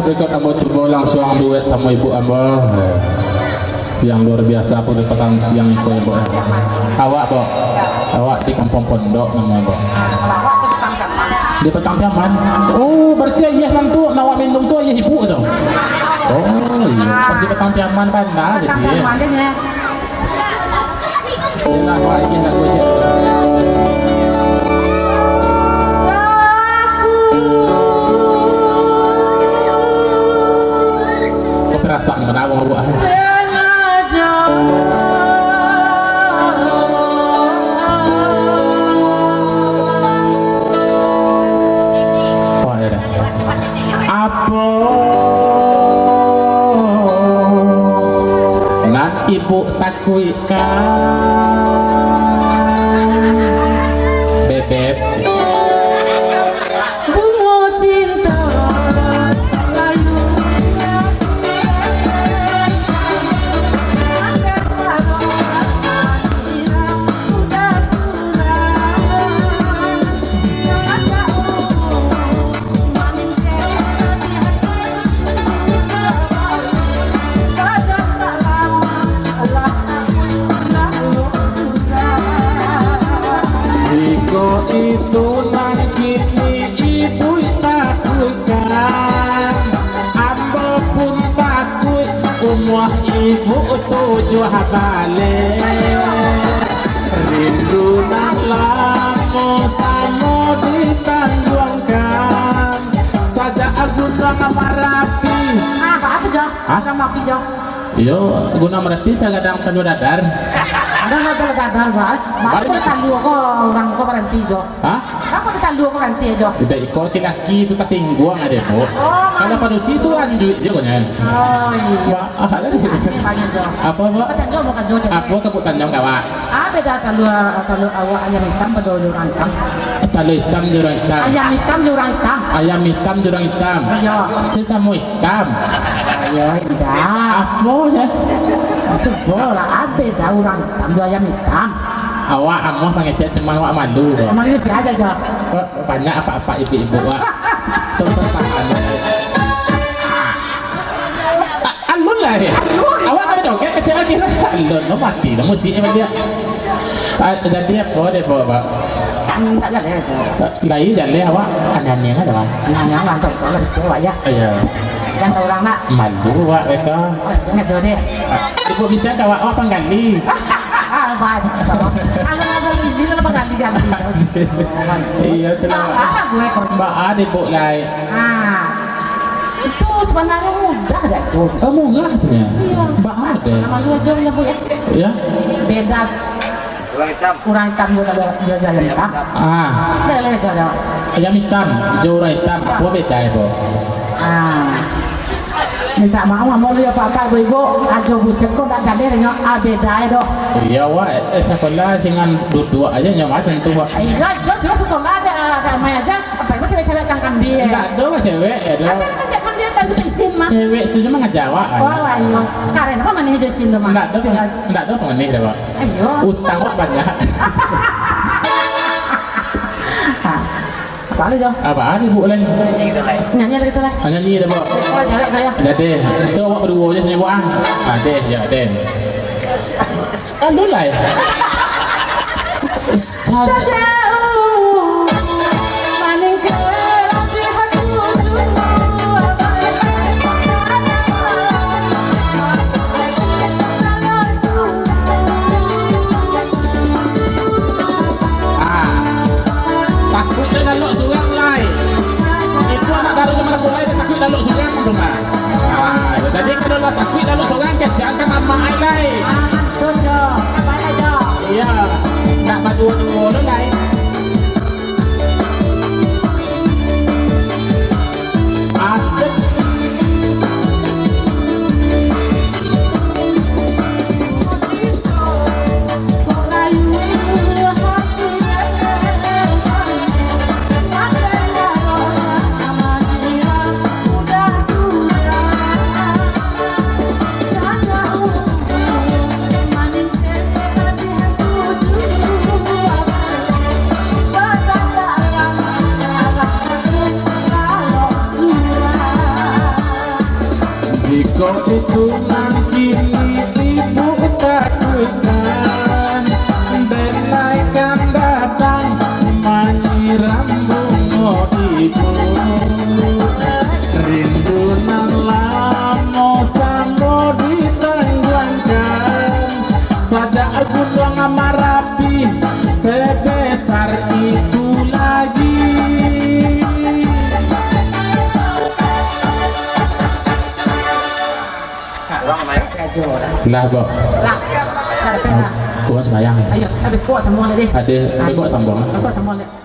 Berikut Amba coba langsung duet sama ibu Amba yang luar biasa pada petang siang itu ya, Bo. Awak, Bo. Awak di Kampung Pondok namanya, Bo. Di Petang Jaman. Oh, berarti iya nantu nawak minum tu iya ibu tu. Oh, iya. Pas di Petang Jaman mana jadi. Petang Jaman nya. Inilah awak ingin lagu je. Rasa menawa buat apa nak ibu takuikan bebek itu nang kini ibu takutkan Amba pun takut umur ibu tujuh balik rindu nang lama sama ditangguhkan saja aku sama merapi apa Jo? Merapi Jo? Yo guna merapi saya kadang penuh dadar ada nggak kalau dadar banget mana kok tandu kok orang kok berhenti Jo? Hah? Apa tandu kok berhenti Jo? Tidak ikut kaki itu tak singgung ada Bu kalau pada situ lanjut dia kan oh iya ada di sini apa Bu? Tandu mau kan Jo? Apa kebut tanjung kawan? Beda tandu awak ayam hitam pada orang hitam tandu hitam jurang hitam ayam hitam jurang hitam ayam hitam jurang hitam iya sesama hitam ayo tidak apa ya itu bola ada orang hitam dua ayam hitam awak amuh mengecek cuma awak malu deh emang ini sih aja Jo kok banyak apa-apa ibu-ibu wak terus pertahanan alun lah ya awak kan dong kayak kecil lagi alun lo mati lo musik emang dia jadi apa deh Pak? Tak jadi itu. Lagi jadi awak aneh-aneh ada Pak? Aneh-aneh mantap kalau bisa Pak ya. Iya. Yang tahu orang nak? Malu Pak mereka. Oh sangat jadi. Ibu bisa tak awak pengganti? Pak. Agak-agak ini lah pengganti-ganti. Iya telah. Apa gue kau? Mbak ada ibu lain. Itu sebenarnya mudah dah tuh. Oh mudah tu ya? Iya. Mbak ada. Nama lu aja punya Bu ya? Iya. Beda. Kurang hitam juga ada hitam. Ada aja. Ayam hitam, jauh hitam. Apa beda itu? Minta maaf mau lihat apa ibu? Ajo buset kok tak jadi dengan beda itu. Iya wah, sekolah dengan dua aja nyawa tentu wah. Iya, jelas sekolah ada main aja. Apa itu cewek-cewek tangkam dia? Enggak ada cewek, ada. Dia kasih isin mah. Cewek itu cuma ngejawab. Oh, ayo. Karena apa mana hijau isin tuh mah? Enggak ada pengenih deh pak. Ayo. Utang wah banyak. Apa aja? Apa aja bu lain? Nyanyi lagi tu lah. Nyanyi dah bu. Jadi itu awak berdua je nyanyi bu ah. Ada ya Den. Aduh lah. Saja. Lalu surang lain itu anak baru zaman aku lain takut lalu surang rumah jadi kalau takut lalu surang kerjakan nama lain iya nak berdua-dua lain asik kok hitungan kini ibu takutkan dan naikkan datang menyiram bunga ibu rindu nan lama samo ditangguhkan saja gunung Merapi sebesar itu lagi. Lah kok. Lah. Kuat sembayang. Ayo, kita kuat semua deh. Ada kuat sambung. Kuat semua deh.